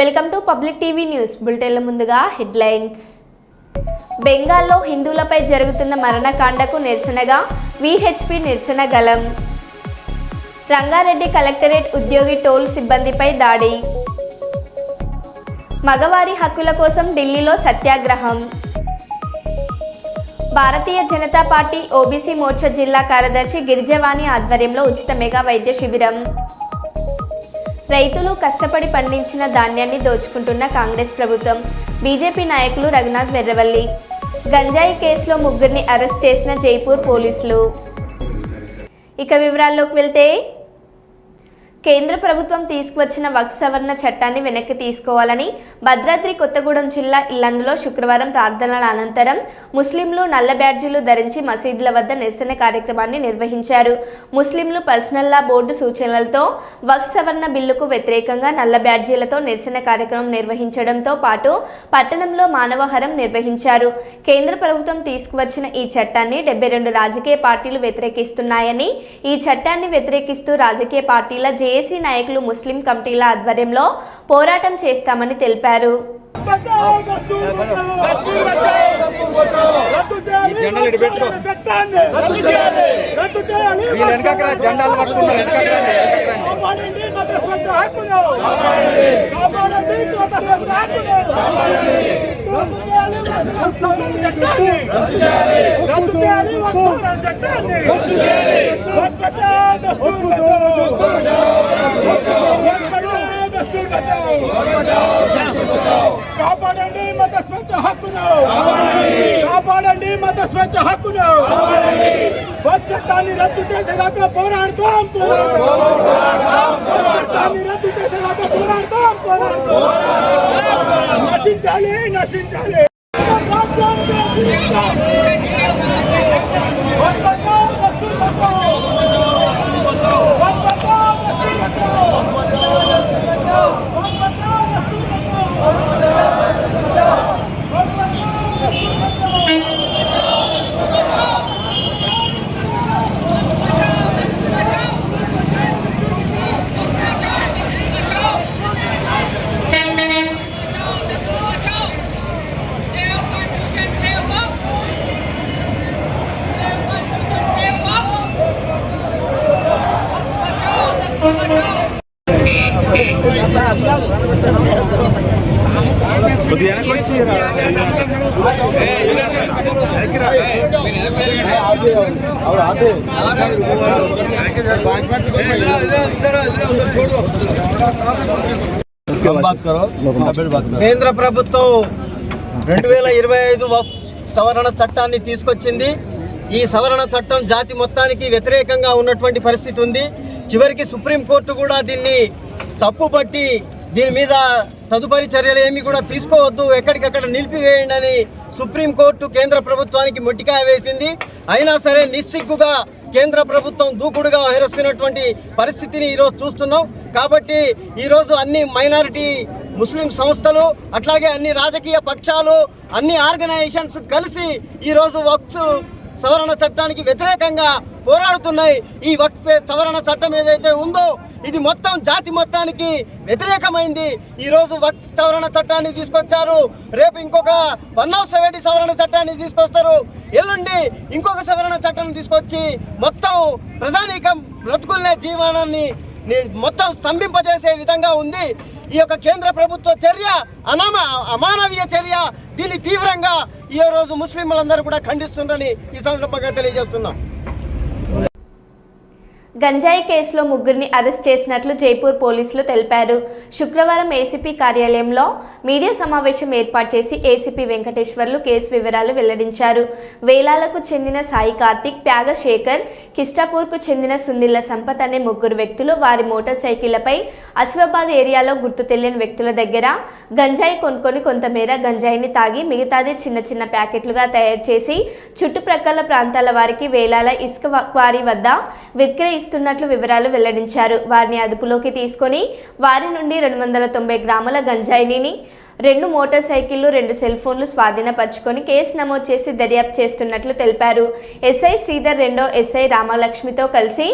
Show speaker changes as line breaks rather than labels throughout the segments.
Welcome to public TV news బులెటిన్ల ముందుగా headlines. బెంగాల్లో హిందువులపై జరుగుతున్న మరణకాండకు నిరసనగా విహెచ్పి నిరసన గళం. రంగారెడ్డి కలెక్టరేట్ ఉద్యోగి టోల్ సిబ్బందిపై దాడి. మగవారి హక్కుల కోసం ఢిల్లీలో సత్యాగ్రహం. భారతీయ జనతా పార్టీ ఓబీసీ మోర్చా జిల్లా కార్యదర్శి గిరిజవాణి ఆధ్వర్యంలో ఉచిత మెగా వైద్య శిబిరం. రైతులు కష్టపడి పండించిన ధాన్యాన్ని దోచుకుంటున్న కాంగ్రెస్ ప్రభుత్వం. బీజేపీ నాయకులు రఘునాథ్ వెర్రవల్లి. గంజాయి కేసులో ముగ్గురిని అరెస్ట్ చేసిన జైపూర్ పోలీసులు. ఇక వివరాల్లోకి వెళ్తే, కేంద్ర ప్రభుత్వం తీసుకువచ్చిన వక్ఫ్ సవరణ చట్టాన్ని వెనక్కి తీసుకోవాలని భద్రాద్రి కొత్తగూడెం జిల్లా ఇల్లందులో శుక్రవారం ప్రార్థనల అనంతరం ముస్లింలు నల్ల బ్యాడ్జీలు ధరించి మసీదుల వద్ద నిరసన కార్యక్రమాన్ని నిర్వహించారు. ముస్లింలు పర్సనల్ లా బోర్డు సూచనలతో వక్ఫ్ సవరణ బిల్లుకు వ్యతిరేకంగా నల్ల బ్యాడ్జీలతో నిరసన కార్యక్రమం నిర్వహించడంతో పాటు పట్టణంలో మానవహారం నిర్వహించారు. కేంద్ర ప్రభుత్వం తీసుకువచ్చిన ఈ చట్టాన్ని 72 రాజకీయ పార్టీలు వ్యతిరేకిస్తున్నాయని, ఈ చట్టాన్ని వ్యతిరేకిస్తూ రాజకీయ పార్టీల జేఏసీ నాయకులు ముస్లిం కమిటీల ఆధ్వర్యంలో పోరాటం చేస్తామని తెలిపారు.
కాపాడండి మత స్వేచ్ఛ హక్కును, కాపాడండి మత స్వేచ్ఛ హక్కును. చట్టాన్ని రద్దు చేసేదాకా పోరాడతాం, చట్టాన్ని రద్దు చేసేదాకా పోరాడతాం. నశించాలి, నశించాలి.
కేంద్ర ప్రభుత్వం 2025 వక్ఫ్ సవరణ చట్టాన్ని తీసుకొచ్చింది. ఈ సవరణ చట్టం జాతి మొత్తానికి వ్యతిరేకంగా ఉన్నటువంటి పరిస్థితి ఉంది. చివరికి సుప్రీంకోర్టు కూడా దీన్ని తప్పుపట్టి దీని మీద తదుపరి చర్యలు ఏమి కూడా తీసుకోవద్దు, ఎక్కడికక్కడ నిలిపివేయండి అని సుప్రీంకోర్టు కేంద్ర ప్రభుత్వానికి మొట్టికాయ వేసింది. అయినా సరే నిస్సిగ్గుగా కేంద్ర ప్రభుత్వం దూకుడుగా వ్యవహరిస్తున్నటువంటి పరిస్థితిని ఈరోజు చూస్తున్నాం. కాబట్టి ఈరోజు అన్ని మైనారిటీ ముస్లిం సంస్థలు, అట్లాగే అన్ని రాజకీయ పక్షాలు, అన్ని ఆర్గనైజేషన్స్ కలిసి ఈరోజు వక్ఫ్ సవరణ చట్టానికి వ్యతిరేకంగా పోరాడుతున్నాయి. ఈ వక్ఫ్ సవరణ చట్టం ఏదైతే ఉందో ఇది మొత్తం జాతి మొత్తానికి వ్యతిరేకమైంది. ఈరోజు వక్ఫ్ సవరణ చట్టాన్ని తీసుకొచ్చారు, రేపు ఇంకొక 170 సవరణ చట్టాన్ని తీసుకొస్తారు, ఎల్లుండి ఇంకొక సవరణ చట్టాన్ని తీసుకొచ్చి మొత్తం ప్రజానీకం బ్రతుకులనే జీవనాన్ని మొత్తం స్తంభింపజేసే విధంగా ఉంది. ఈ యొక్క కేంద్ర ప్రభుత్వ చర్య అమానవీయ చర్య. దీన్ని తీవ్రంగా ఈ రోజు ముస్లింలందరూ కూడా ఖండిస్తున్నారని ఈ సందర్భంగా తెలియజేస్తున్నాం.
గంజాయి కేసులో ముగ్గురిని అరెస్ట్ చేసినట్లు జైపూర్ పోలీసులు తెలిపారు. శుక్రవారం ఏసీపీ కార్యాలయంలో మీడియా సమావేశం ఏర్పాటు చేసి ఏసీపీ వెంకటేశ్వర్లు కేసు వివరాలు వెల్లడించారు. వేలాలకు చెందిన సాయి కార్తిక్, ప్యాగ శేఖర్, కిస్టాపూర్కు చెందిన సుందిల్ల సంపత్ అనే ముగ్గురు వ్యక్తులు వారి మోటార్ సైకిళ్లపై అసిఫాబాద్ ఏరియాలో గుర్తు తెలియని వ్యక్తుల దగ్గర గంజాయి కొనుక్కొని కొంతమేర గంజాయిని తాగి మిగతాది చిన్న చిన్న ప్యాకెట్లుగా తయారు చేసి చుట్టుప్రక్కల ప్రాంతాల వారికి వేలాల ఇసుక క్వారీ వద్ద విక్రయిస్తారు ఇస్తున్నట్లు వివరాలు వెల్లడించారు. వారిని అదుపులోకి తీసుకొని వారి నుండి 290 గ్రాముల గంజాయిని, 2 మోటార్ సైకిళ్లు, 2 సెల్ ఫోన్లు స్వాధీనపరుచుకొని కేసు నమోదు చేసి దర్యాప్తు చేస్తున్నట్లు తెలిపారు. ఎస్ఐ శ్రీధర్ రెండో ఎస్ఐ రామలక్ష్మితో కలిసి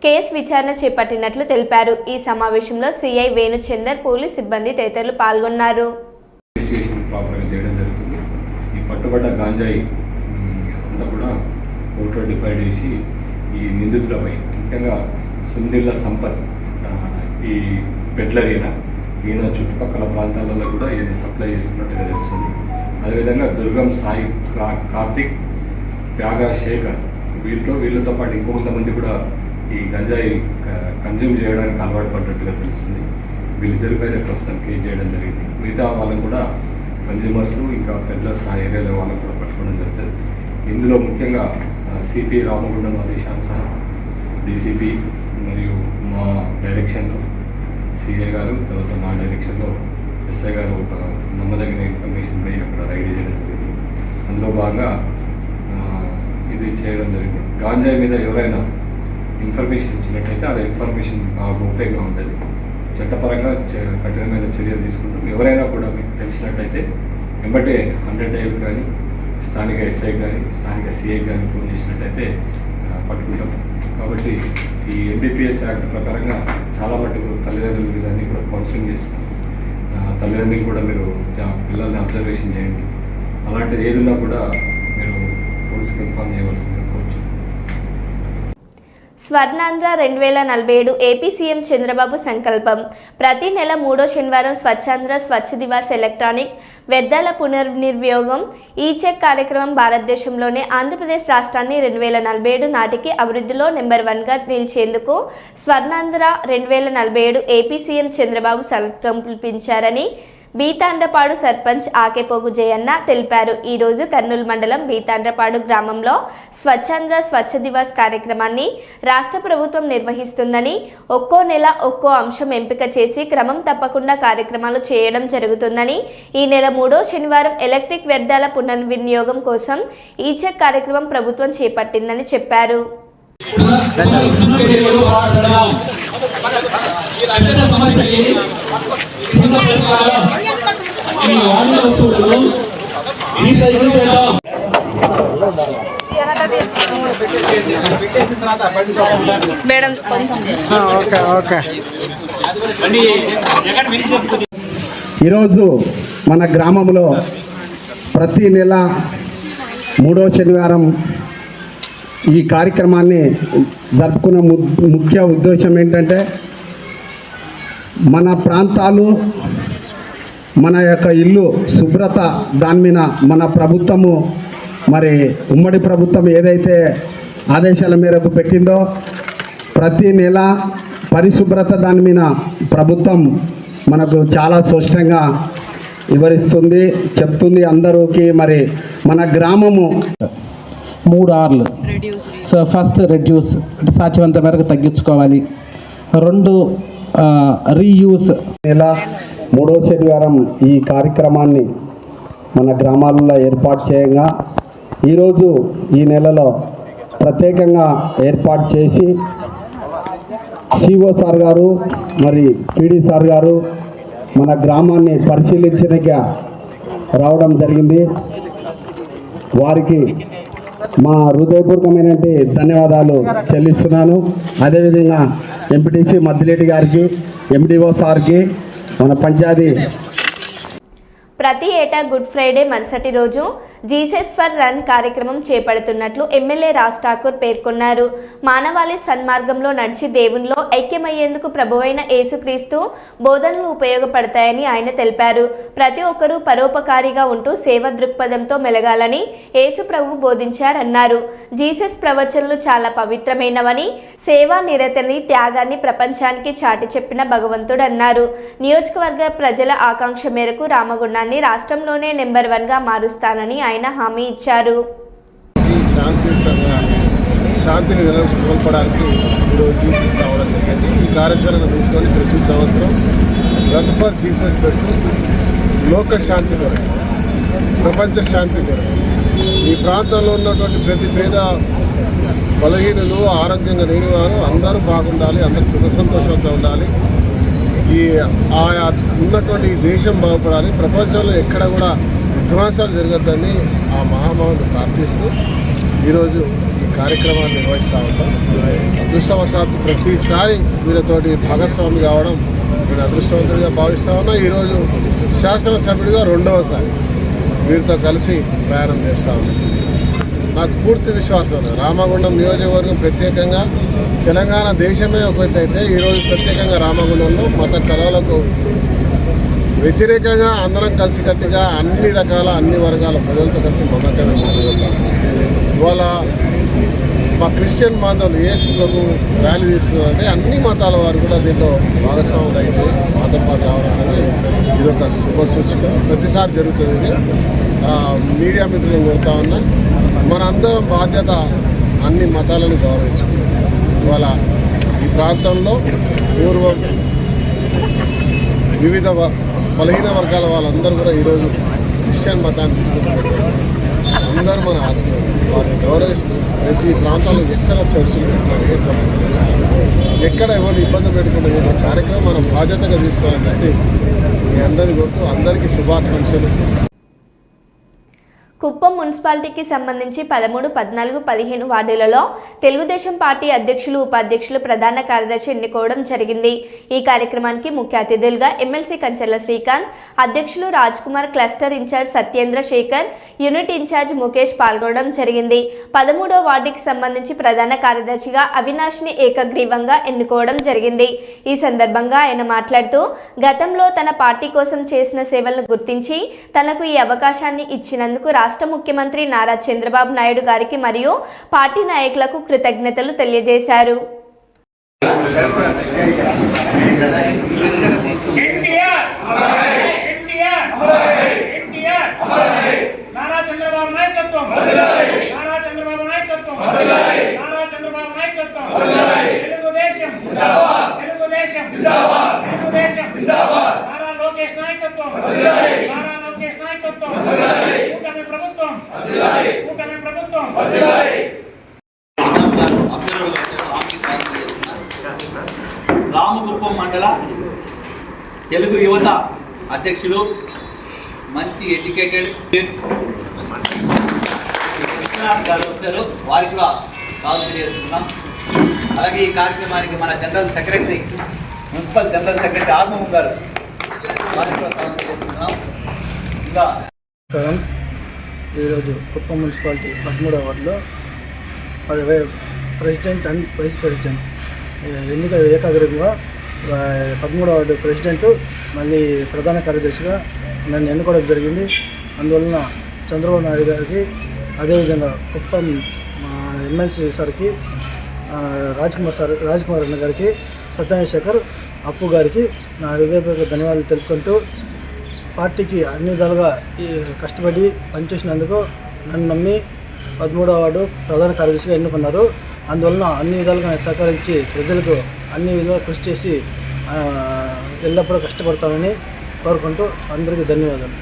కేసు విచారణ చేపట్టినట్లు తెలిపారు. ఈ సమావేశంలో సిఐ వేణుచందర్, పోలీస్ సిబ్బంది తదితరులు పాల్గొన్నారు.
పట్టుబడ్డ గాంజాయి అంతా కూడా కోర్టులో డివైడ్ చేసి ఈ నిందితులపై ముఖ్యంగా సుందిల్ల సంపత్ ఈ పెడ్లరీనా ఈయన చుట్టుపక్కల ప్రాంతాలలో కూడా ఈయన సప్లై చేస్తున్నట్టుగా తెలుస్తుంది. అదేవిధంగా దుర్గం సాయి, కార్తిక్, త్యాగా శేఖర్ వీళ్ళతో పాటు ఇంకొంతమంది కూడా ఈ గంజాయి కన్జ్యూమ్ చేయడానికి అలవాటు పడ్డట్టుగా తెలుస్తుంది. వీళ్ళిద్దరిపైన ప్రస్తుతం కేసు చేయడం జరిగింది. మిగతా వాళ్ళని కూడా కన్జ్యూమర్స్ ఇంకా పెడ్లర్స్ ఆ ఏరియాలో వాళ్ళని కూడా పట్టుకోవడం జరుగుతుంది. ఇందులో ముఖ్యంగా సిపి రామగుండం ఆదేశాన్ సార్, డీసీపీ మరియు మా డైరెక్షన్లో సిఐ గారు, తర్వాత మా డైరెక్షన్లో ఎస్ఐ గారు ఒక నమ్మదగిన ఇన్ఫర్మేషన్ పై అక్కడ రైడ్ చేయడం జరిగింది. అందులో భాగంగా ఇది చేయడం జరిగింది. గాంజాయి మీద ఎవరైనా ఇన్ఫర్మేషన్ ఇచ్చినట్టయితే ఆ ఇన్ఫర్మేషన్ గోప్యంగా ఉంటుంది. చట్టపరంగా కఠినమైన చర్యలు తీసుకుంటాం. ఎవరైనా కూడా మీకు తెలిసినట్టయితే వెంబటే 100 కానీ స్థానిక ఎస్ఐ కానీ స్థానిక సిఐ కానీ ఫోన్ చేసినట్టయితే పట్టుకుంటాం. కాబట్టి ఈ NDPS యాక్ట్ ప్రకారంగా చాలా మటుకు తల్లిదండ్రుల విధాన్ని కూడా కౌన్సిలింగ్ చేస్తున్నాం. తల్లిదండ్రులు కూడా మీరు పిల్లల్ని అబ్జర్వేషన్ చేయండి. అలాంటిది ఏదున్నా కూడా మీరు పోలీస్కి ఇన్ఫార్మ్ చేయవలసిందిగా కోరుచు.
స్వర్ణాంధ్ర 2047 ఏపీ సీఎం చంద్రబాబు సంకల్పం. ప్రతి నెల 3వ శనివారం స్వచ్ఛాంధ్ర స్వచ్ఛ దివాస్ ఎలక్ట్రానిక్ వ్యర్థాల పునర్వినియోగం ఈ-చెక్ కార్యక్రమం భారతదేశంలోనే ఆంధ్రప్రదేశ్ రాష్ట్రాన్ని 2047 నాటికి అభివృద్ధిలో నెంబర్ 1గా నిలిచేందుకు స్వర్ణాంధ్ర 2047 ఏపీ సీఎం చంద్రబాబు సంకల్పించారని బీతాండ్రపాడు సర్పంచ్ ఆకేపోగు జయన్న తెలిపారు. ఈరోజు కర్నూలు మండలం బీతాండ్రపాడు గ్రామంలో స్వచ్ఛాంధ్ర స్వచ్ఛ దివాస్ కార్యక్రమాన్ని రాష్ట్ర ప్రభుత్వం నిర్వహిస్తుందని, ఒక్కో నెల ఒక్కో అంశం ఎంపిక చేసి క్రమం తప్పకుండా కార్యక్రమాలు చేయడం జరుగుతుందని, ఈ నెల 3వ శనివారం ఎలక్ట్రిక్ వ్యర్థాల పునర్వినియోగం కోసం ఈ-చెక్ కార్యక్రమం ప్రభుత్వం చేపట్టిందని చెప్పారు.
ఈరోజు మన గ్రామంలో ప్రతి నెల 3వ శనివారం ఈ కార్యక్రమాన్ని జరుపుకున్న ముఖ్య ఉద్దేశం ఏంటంటే, మన ప్రాంతాలు, మన యొక్క ఇల్లు శుభ్రత, దాని మీద మన ప్రభుత్వము, మరి ఉమ్మడి ప్రభుత్వం ఏదైతే ఆదేశాల మేరకు పెట్టిందో ప్రతి నెల పరిశుభ్రత దాని మీద ప్రభుత్వం మనకు చాలా స్పష్టంగా వివరిస్తుంది, చెప్తుంది అందరికీ. మరి మన గ్రామము
3 Rలు. సో ఫస్ట్ రెడ్యూస్, సాధ్యమంత మేరకు తగ్గించుకోవాలి. 2 రీయూజ్.
నెల 3వ శనివారం ఈ కార్యక్రమాన్ని మన గ్రామాలలో ఏర్పాటు చేయగా ఈరోజు ఈ నెలలో ప్రత్యేకంగా ఏర్పాటు చేసి సిఓ సార్ గారు మరి పీడీ సార్ గారు మన గ్రామాన్ని పరిశీలించడానికి రావడం జరిగింది. వారికి మా హృదయపూర్వకమైన ధన్యవాదాలు చెల్లిస్తున్నాను. అదేవిధంగా ఎంపీటీసీ మద్దిలేటి గారికి, ఎండిఓ సార్కి, మన పంచాయతీ.
ప్రతి ఏటా గుడ్ ఫ్రైడే మరుసటి రోజు జీసస్ ఫర్ రన్ కార్యక్రమం చేపడుతున్నట్లు ఎమ్మెల్యే రాజ్ ఠాకూర్ పేర్కొన్నారు. మానవాళి సన్మార్గంలో నడిచి దేవునిలో ఐక్యమయ్యేందుకు ప్రభువైన యేసుక్రీస్తు బోధనలు ఉపయోగపడతాయని ఆయన తెలిపారు. ప్రతి ఒక్కరూ పరోపకారిగా ఉంటూ సేవ దృక్పథంతో మెలగాలని యేసు ప్రభు బోధించారన్నారు. జీసస్ ప్రవచనలు చాలా పవిత్రమైనవని, సేవా నిరతని, త్యాగాన్ని ప్రపంచానికి చాటి చెప్పిన భగవంతుడు అన్నారు. నియోజకవర్గ ప్రజల ఆకాంక్ష మేరకు రామగుండాన్ని రాష్ట్రంలోనే నెంబర్ 1గా మారుస్తానని ఆయన హామీ ఇచ్చారు.
శాంతిని నెలకొల్పడానికి ఈరోజు జీసస్ రావడం జరిగింది. ఈ కార్యాచరణ తీసుకొని ప్రతి సంవత్సరం రన్ ఫర్ జీసస్ పెడుతూ లోక శాంతి కొరకు, ప్రపంచ శాంతి కొరకు, ఈ ప్రాంతంలో ఉన్నటువంటి ప్రతి పేద బలహీనులు, ఆరోగ్యంగా లేని వారు అందరూ బాగుండాలి, అందరూ సుఖ సంతోషంతో ఉండాలి, ఈ ఆయా ఉన్నటువంటి దేశం బాగుపడాలి, ప్రపంచంలో ఎక్కడ కూడా విధ్వంసాలు జరగద్దని ఆ మహామహుని ప్రార్థిస్తూ ఈరోజు ఈ కార్యక్రమాన్ని నిర్వహిస్తూ ఉంటాం. అదృష్టవశాత్తు ప్రతిసారి వీళ్ళతోటి భాగస్వామి కావడం నేను అదృష్టవంతుడిగా భావిస్తూ ఉన్నా. ఈరోజు శాసనసభ్యుడిగా రెండవసారి వీరితో కలిసి ప్రయాణం చేస్తూ ఉన్నాను. నాకు పూర్తి విశ్వాసం ఉంది. రామగుండం నియోజకవర్గం ప్రత్యేకంగా తెలంగాణ దేశమే ఒక ఎత్తు అయితే ఈరోజు ప్రత్యేకంగా రామగుండంలో మత కళలకు వ్యతిరేకంగా అందరం కలిసికట్టుగా అన్ని రకాల అన్ని వర్గాల ప్రజలతో కలిసి మమకంగా ముందుకెళ్తాం. ఇవాళ మా క్రిస్టియన్ బాంధవులు యేసు ప్రభు ర్యాలీ తీసుకున్నారంటే అన్ని మతాల వారు కూడా దీంట్లో భాగస్వాములు అయితే మాతో పాటు రావడం అనేది ఇదొక శుభ సూచిక. ప్రతిసారి జరుగుతుంది ఇది. మీడియా మిత్రులను కోరుతా ఉన్నా, మనందరం బాధ్యత అన్ని మతాలను గౌరవించుకుంటాం. ఇవాళ ఈ ప్రాంతంలో పూర్వం వివిధ బలహీన వర్గాల వాళ్ళందరూ కూడా ఈరోజు క్రిస్టియన్ మతాన్ని తీసుకుంటున్నారు. అందరూ మన ఆత్మ వారిని గౌరవిస్తూ ప్రతి ప్రాంతాల్లో ఎక్కడ చర్చలు పెట్టినా ఏ సమస్యలు ఎక్కడ ఎవరు ఇబ్బంది పెట్టుకున్న ఏదో కార్యక్రమం మనం బాధ్యతగా తీసుకోవాలని చెప్పి మీ అందరికీ కొడుతూ అందరికీ శుభాకాంక్షలు.
కుప్పం మున్సిపాలిటీకి సంబంధించి 13, 14, 15 వార్డులలో తెలుగుదేశం పార్టీ అధ్యక్షులు, ఉపాధ్యక్షులు, ప్రధాన కార్యదర్శి ఎన్నుకోవడం జరిగింది. ఈ కార్యక్రమానికి ముఖ్య అతిథులుగా ఎమ్మెల్సీ కంచెల శ్రీకాంత్, అధ్యక్షులు Raj Kumar, cluster in charge Satyendra Shekhar, unit in charge Mukesh పాల్గొనడం జరిగింది. 13వ వార్డుకి సంబంధించి ప్రధాన కార్యదర్శిగా అవినాష్ని ఏకగ్రీవంగా ఎన్నుకోవడం జరిగింది. ఈ సందర్భంగా ఆయన మాట్లాడుతూ గతంలో తన పార్టీ కోసం చేసిన సేవలను గుర్తించి తనకు ఈ అవకాశాన్ని ఇచ్చినందుకు రాష్ట్ర ముఖ్యమంత్రి నారా చంద్రబాబు నాయుడు గారికి మరియు పార్టీ నాయకులకు కృతజ్ఞతలు తెలియజేశారు.
రామకుప్పం మండల తెలుగు యువత అధ్యక్షులు, మంచి ఎడ్యుకేటెడ్ గారు వచ్చారు, వారికి కూడా కాల్ తెలియజేస్తున్నాం. అలాగే ఈ కార్యక్రమానికి మన general secretary, municipal general secretary ఆర్మూహం గారు, వారికి కూడా కాల్ తెలియజేస్తున్నాం. ఇంకా
ఈరోజు కుప్పం మున్సిపాలిటీ 13వ వార్డులో ప్రెసిడెంట్ అండ్ వైస్ ప్రెసిడెంట్ ఎన్నిక ఏకాగ్రంగా 13వ వార్డు ప్రెసిడెంట్ మళ్ళీ ప్రధాన కార్యదర్శిగా నన్ను ఎన్నుకోవడం జరిగింది. అందువలన చంద్రబాబు నాయుడు గారికి, అదేవిధంగా కుప్పం ఎమ్మెల్సీ సార్కి, రాజ్ కుమార్ అన్న గారికి, సత్యేంద్ర శేఖర్, అప్పు గారికి నా హృదయపూర్వక ధన్యవాదాలు తెలుపుకుంటూ పార్టీకి అన్ని విధాలుగా కష్టపడి పనిచేసినందుకు నన్ను నమ్మి 13వ వార్డు ప్రధాన కార్యదర్శిగా ఎన్నుకున్నారు. అందువలన అన్ని విధాలుగా సహకరించి ప్రజలకు అన్ని విధాలుగా కృషి చేసి ఎల్లప్పుడూ కష్టపడతానని కోరుకుంటూ అందరికీ ధన్యవాదాలు.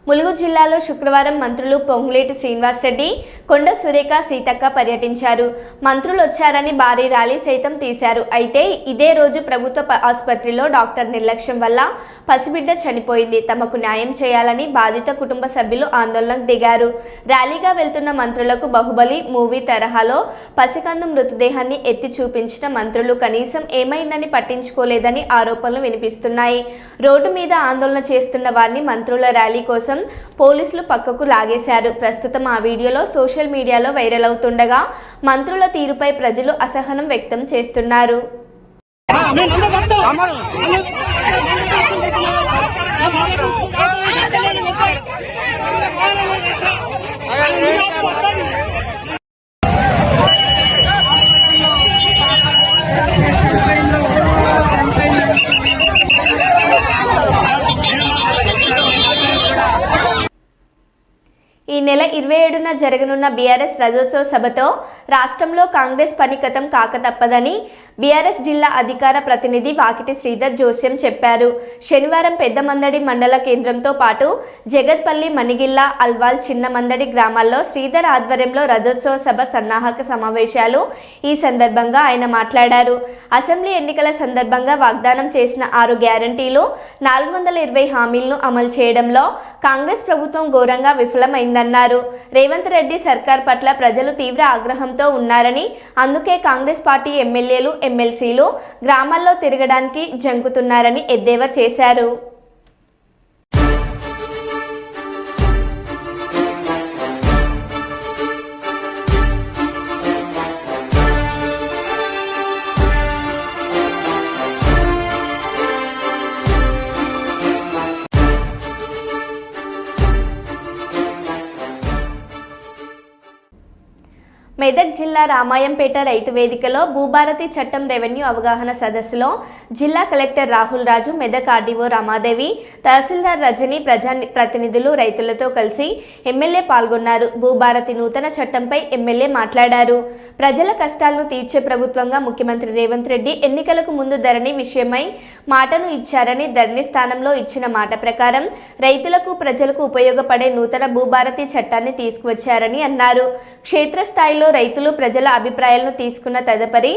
ములుగు జిల్లాలో శుక్రవారం మంత్రులు పొంగులేటి శ్రీనివాసరెడ్డి, కొండ సురేఖ, సీతక్క పర్యటించారు. మంత్రులు వచ్చారని భారీ ర్యాలీ సైతం తీశారు. అయితే ఇదే రోజు ప్రభుత్వ ఆసుపత్రిలో డాక్టర్ నిర్లక్ష్యం వల్ల పసిబిడ్డ చనిపోయింది. తమకు న్యాయం చేయాలని బాధిత కుటుంబ సభ్యులు ఆందోళనకు దిగారు. ర్యాలీగా వెళ్తున్న మంత్రులకు బాహుబలి మూవీ తరహాలో పసికందు మృతదేహాన్ని ఎత్తి చూపించిన మంత్రులు కనీసం ఏమైందని పట్టించుకోలేదని ఆరోపణలు వినిపిస్తున్నాయి. రోడ్డు మీద ఆందోళన చేస్తున్న వారిని మంత్రుల ర్యాలీ కోసం పోలీసులు పక్కకు లాగేశారు. ప్రస్తుతం ఆ వీడియోలో సోషల్ మీడియాలో వైరల్ అవుతుండగా మంత్రుల తీరుపై ప్రజలు అసహనం వ్యక్తం చేస్తున్నారు. ఈ నెల 27న జరగనున్న బీఆర్ఎస్ రజోత్సవ సభతో రాష్ట్రంలో కాంగ్రెస్ పని కతం కాక తప్పదని బీఆర్ఎస్ జిల్లా అధికార ప్రతినిధి వాకిటి శ్రీధర్ జోస్యం చెప్పారు. శనివారం పెద్దమందడి మండల కేంద్రంతో పాటు జగత్పల్లి, మణిగిల్ల, అల్వాల్, చిన్నమందడి గ్రామాల్లో శ్రీధర్ ఆధ్వర్యంలో రజోత్సవ సభ సన్నాహక సమావేశాలు. ఈ సందర్భంగా ఆయన మాట్లాడారు. అసెంబ్లీ ఎన్నికల సందర్భంగా వాగ్దానం చేసిన 6 గ్యారంటీలు, 420 హామీలను అమలు చేయడంలో కాంగ్రెస్ ప్రభుత్వం ఘోరంగా విఫలమైందన్నారు. రేవంత్ రెడ్డి సర్కార్ పట్ల ప్రజలు తీవ్ర ఆగ్రహంతో ఉన్నారని, అందుకే కాంగ్రెస్ పార్టీ ఎమ్మెల్యేలు, ఎమ్మెల్సీలు గ్రామాల్లో తిరగడానికి జంకుతున్నారని ఎద్దేవా చేశారు. మెదక్ జిల్లా రామాయంపేట రైతు వేదికలో భూభారతి చట్టం రెవెన్యూ అవగాహన సదస్సులో జిల్లా కలెక్టర్ రాహుల్ రాజు, మెదక్ ఆర్డీఓ రామాదేవి, తహసీల్దార్ రజని, ప్రజాప్రతినిధులు రైతులతో కలిసి ఎమ్మెల్యే పాల్గొన్నారు. భూభారతి నూతన చట్టంపై ఎమ్మెల్యే మాట్లాడారు. ప్రజల కష్టాలను తీర్చే ప్రభుత్వంగా ముఖ్యమంత్రి రేవంత్ రెడ్డి ఎన్నికలకు ముందు ధరణి విషయమై మాటను ఇచ్చారని, ధరణి స్థానంలో ఇచ్చిన మాట ప్రకారం రైతులకు, ప్రజలకు ఉపయోగపడే నూతన భూభారతి చట్టాన్ని తీసుకువచ్చారని అన్నారు. క్షేత్రస్థాయిలో రైతులు, ప్రజల అభిప్రాయాలను తీసుకున్న తదుపరి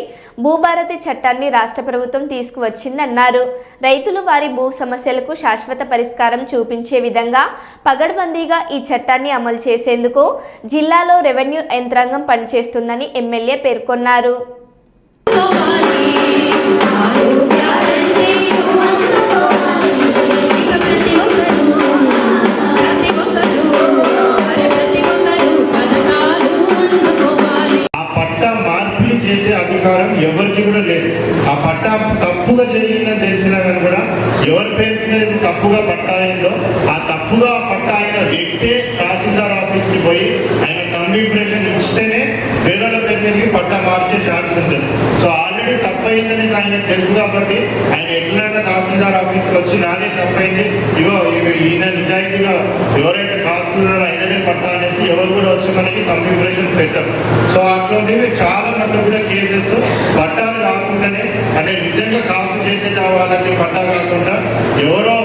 భూభారతి చట్టాన్ని రాష్ట్ర ప్రభుత్వం తీసుకువచ్చిందన్నారు. రైతులు వారి భూ సమస్యలకు శాశ్వత పరిష్కారం చూపించే విధంగా పగడ్బందీగా ఈ చట్టాన్ని అమలు చేసేందుకు జిల్లాలో రెవెన్యూ యంత్రాంగం పనిచేస్తుందని ఎమ్మెల్యే పేర్కొన్నారు.
చేసే అధికారం ఎవరికి కూడా లేదు. ఆ పట్టా తప్పుగా జరిగిందని తెలిసినా కానీ కూడా ఎవరి పేరు మీద తప్పుగా పట్టా అయిందో ఆ తప్పుగా పట్టా అయిన వ్యక్తే తహసీల్దార్ ఆఫీస్కి పోయి ఆయన కన్విప్రేషన్ ఇస్తేనే వేరే పేరు మీదకి పట్టా మార్చే ఛాన్స్ ఉంటుంది. సో ఆల్రెడీ తప్పయిందని ఆయనకు తెలుసు కాబట్టి ఆయన ఎట్లైనా తహసీల్దార్ ఆఫీస్కి వచ్చి నాదే తప్పైంది, ఇగో ఈయన నిజాయితీగా ఎవరైతే కాస్తున్నారో ఆయననే పట్టా అనేసి ఎవరు కూడా వచ్చి మనకి కన్విప్రేషన్ పెట్టరు. సో అట్లాంటివి చాలా మటుకు కూడా కేసెస్ పట్టాలు కాకుండానే, అంటే నిజంగా కాపు చేసే వాళ్ళకి పట్టా కాకుండా ఎవరో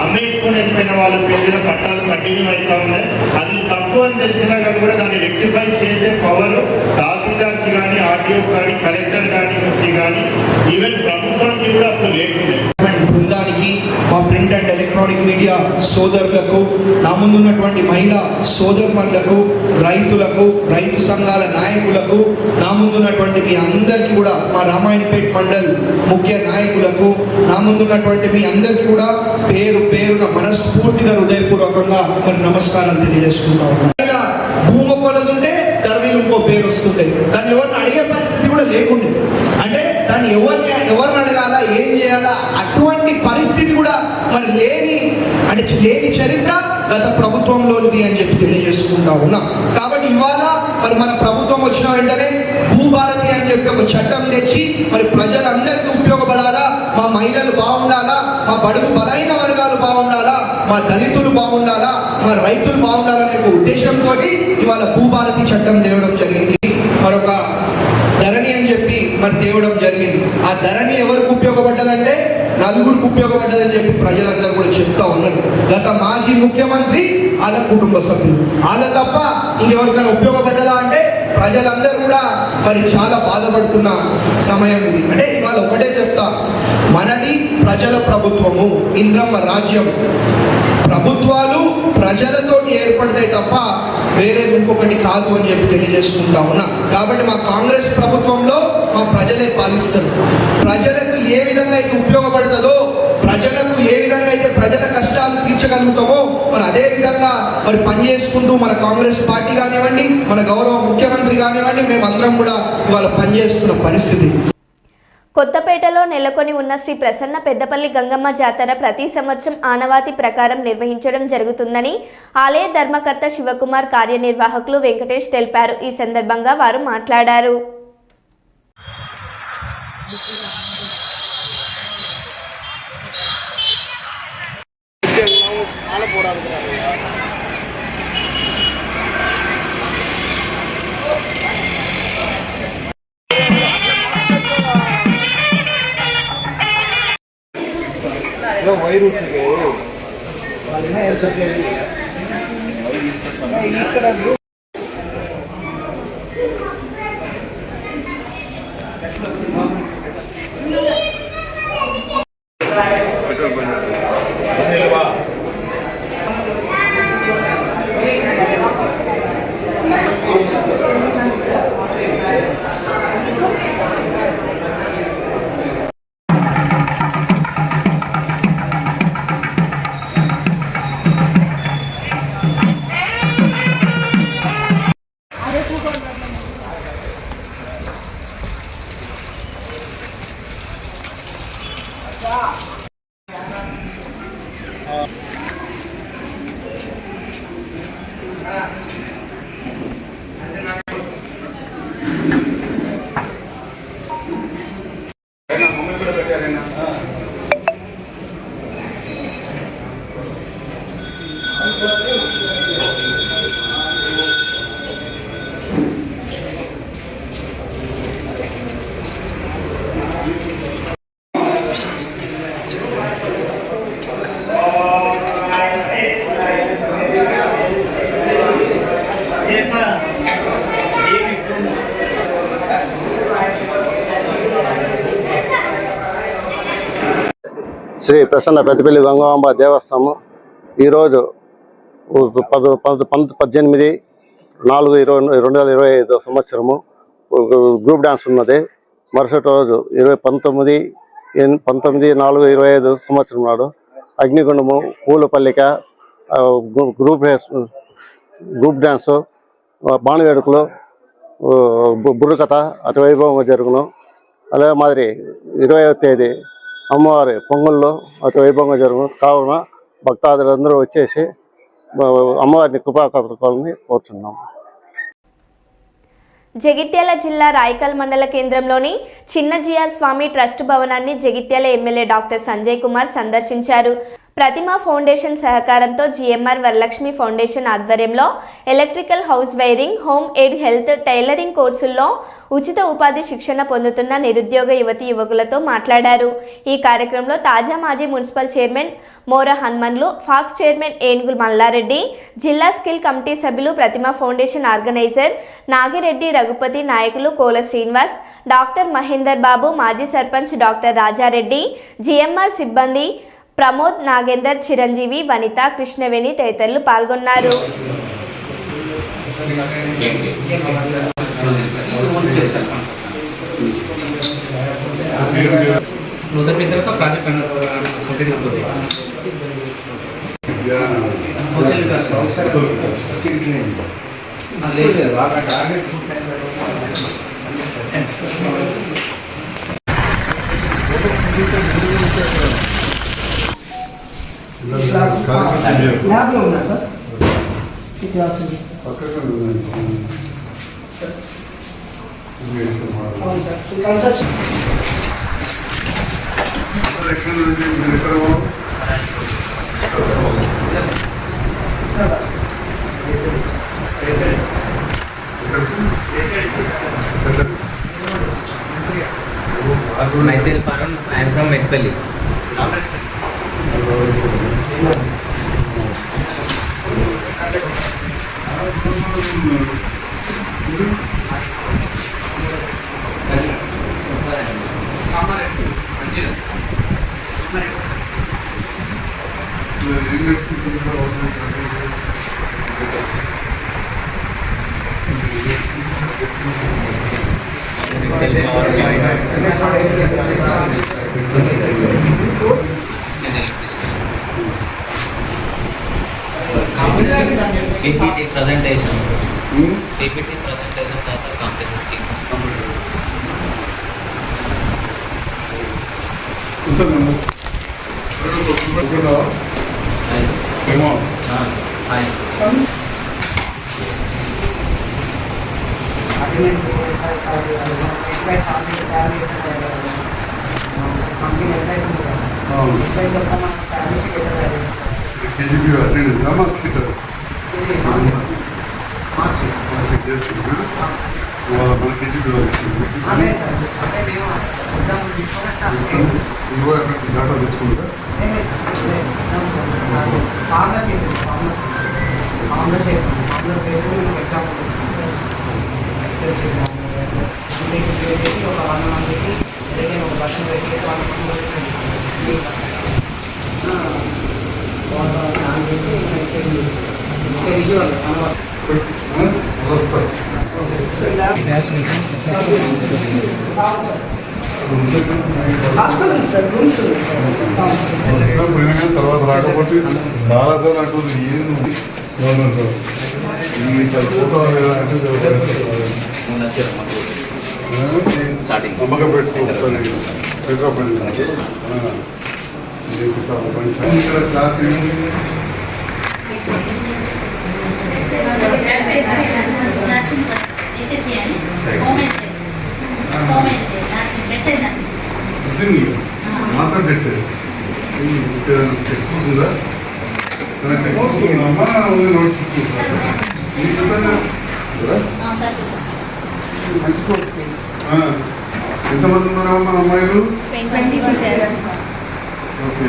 అమ్మేసుకొని వెళ్ళిపోయిన వాళ్ళ పేరు పట్టాలు కంటిన్యూ అవుతా ఉన్నాయి. అది తప్పు అని తెలిసినా కానీ కూడా దాన్ని రెక్టిఫై చేసే పవర్ తహసీల్దార్కి కానీ, ఆర్డీఓకి కానీ, కలెక్టర్ కానీ కానీ ఈవెన్ ప్రభుత్వానికి కూడా అప్పుడు లేకుండా
బృందానికి, మా ప్రింట్ అండ్ ఎలక్ట్రానిక్ మీడియా సోదరులకు, నా ముందున్నటువంటి మహిళా సోదరులకు, రైతులకు, రైతు సంఘాల నాయకులకు, నా ముందున్నటువంటి మీ అందరికీ కూడా, మా రామాయణపేట్ మండల్ ముఖ్య నాయకులకు, నా ముందున్నటువంటి మీ అందరికీ కూడా పేరు పేరున మనస్ఫూర్తిగా హృదయపూర్వకంగా మరి నమస్కారాలు తెలియజేసుకుంటా ఉన్నాను. భూమి కొలదుంటే ధరవీలు ఇంకో పేరు వస్తుండే, దాన్ని ఎవరిని అడిగే పరిస్థితి కూడా లేకుండే. అంటే దాన్ని ఎవరిని అడగాలా, ఏం చేయాలా, అటువంటి పరిస్థితి కూడా మరి లేని చరిత్ర గత ప్రభుత్వంలోనిది అని చెప్పి తెలియజేసుకుంటా ఉన్నాం. కాబట్టి ఇవాళ మరి మన ప్రభుత్వం వచ్చిన వెంటనే భూభారతి అని చెప్పి ఒక చట్టం తెచ్చి మరి ప్రజలందరికీ ఉపయోగపడాలా, మా మహిళలు బాగుండాలా, మా బడుగు బలైన వర్గాలు బాగుండాలా, మా దళితులు బాగుండాలా, మా రైతులు బాగుండాలనే ఒక ఉద్దేశంతో ఇవాళ భూభారతి చట్టం తేవడం జరిగింది. మరొక ధరణి అని చెప్పి మరి తేవడం జరిగింది. ఆ ధరణి ఎవరికి ఉపయోగపడ్డదంటే నలుగురికి ఉపయోగపడ్డదని చెప్పి ప్రజలందరూ కూడా చెప్తా ఉన్నారు. గత మాజీ ముఖ్యమంత్రి, వాళ్ళ కుటుంబ సభ్యులు, వాళ్ళ తప్ప ఇంకెవరికైనా ఉపయోగపడ్డదా అంటే ప్రజలందరూ కూడా మరి చాలా బాధపడుతున్న సమయం ఇది. అంటే ఇవాళ ఒకటే చెప్తా, మనది ప్రజల ప్రభుత్వము, ఇంద్రమ్మ రాజ్యం. ప్రభుత్వాలు ప్రజలతో ఏర్పడతాయి తప్ప వేరేది ఇంకొకటి కాదు అని చెప్పి తెలియజేసుకుంటా ఉన్నా. కాబట్టి మా కాంగ్రెస్ ప్రభుత్వంలో మా ప్రజలే పాలిస్తారు. ప్రజలకు ఏ విధంగా అయితే ఉపయోగపడుతుందో, ప్రజలకు ఏ విధంగా అయితే ప్రజల కష్టాలు తీర్చగలుగుతామో మరి అదే విధంగా మరి పనిచేసుకుంటూ మన కాంగ్రెస్ పార్టీ కానివ్వండి, మన గౌరవ ముఖ్యమంత్రి కానివ్వండి, మేమందరం కూడా ఇవాళ పనిచేస్తున్న పరిస్థితి.
కొత్తపేటలో నెలకొని ఉన్న శ్రీ ప్రసన్న పెద్దపల్లి గంగమ్మ జాతర ప్రతి సంవత్సరం ఆనవాతి ప్రకారం నిర్వహించడం జరుగుతుందని ఆలయ ధర్మకర్త శివకుమార్, కార్యనిర్వాహకులు వెంకటేష్ తెలిపారు. ఈ సందర్భంగా వారు మాట్లాడారు.
శ్రీ ప్రసన్న పెద్దపల్లి గంగాంబ దేవస్థానం ఈరోజు 18/4/2025 సంవత్సరము గ్రూప్ డాన్స్ ఉన్నది. మరుసటి రోజు 19/4/25 సంవత్సరం నాడు అగ్నిగుండము, పూలపల్లిక, గ్రూప్ డాన్సు, బాణవేడుకలు, బుర్రకథ అతి వైభవంగా జరుగును. అదే మాదిరి 20వ తేదీ అమ్మవారి పొంగల్లో అతి వైభవంగా జరుగును. కావున భక్తాదులందరూ వచ్చేసి అమ్మవారిని కృపాకృపాలని కోరుతున్నాం.
జగిత్యాల జిల్లా రాయకల్ మండల కేంద్రంలోని చిన్న జిఆర్ స్వామి ట్రస్ట్ భవనాన్ని జగిత్యాల ఎమ్మెల్యే డాక్టర్ సంజయ్ కుమార్ సందర్శించారు. ప్రతిమా ఫౌండేషన్ సహకారంతో జిఎంఆర్ వరలక్ష్మి ఫౌండేషన్ ఆధ్వర్యంలో electrical house wiring, home aid, health, tailoring కోర్సుల్లో ఉచిత ఉపాధి శిక్షణ పొందుతున్న నిరుద్యోగ యువకులతో మాట్లాడారు. ఈ కార్యక్రమంలో తాజా మాజీ మున్సిపల్ చైర్మన్ మోర హనుమన్లు, ఫాక్స్ చైర్మన్ ఏనుగుల మల్లారెడ్డి, జిల్లా స్కిల్ కమిటీ సభ్యులు, ప్రతిమా ఫౌండేషన్ ఆర్గనైజర్ నాగిరెడ్డి, రఘుపతి, నాయకులు కోల శ్రీనివాస్, డాక్టర్ మహేందర్ బాబు, మాజీ సర్పంచ్ డాక్టర్ రాజారెడ్డి, జిఎంఆర్ సిబ్బంది ప్రమోద్, నాగేందర్, చిరంజీవి, వనిత, కృష్ణవేణి తదితరులు పాల్గొన్నారు.
ల్యాబ్లో ఉన్నా సార్ ఈ క్లాస్ అవును sir construction
Myself Arun, I am from Medpalli. PPT presentation. PPT presentation of the complex skills.
మార్చి చేస్తున్నా
డేటా తెచ్చుకుంటా తర్వాత రాకపోతే బాలాసార్ అంటుంది ఏం నమ్మకం పెట్టుకోవాలి క్లాస్ ఏముంది మా సబ్జెక్ట్ టెక్స్ట్ బుక్ ఉందా టెక్స్ట్ బుక్ ఉందమ్మా నోట్స్ మంచి కోర్స్ ఎంతమంది ఉన్నారమ్మా అమ్మాయిలు ఓకే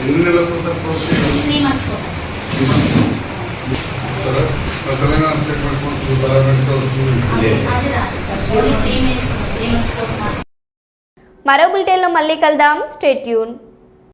ఎన్ని నెలలకు sir course Telangana state responsible
మరో బులెటిన్లో మళ్ళీ కలుద్దాం. Stay tune.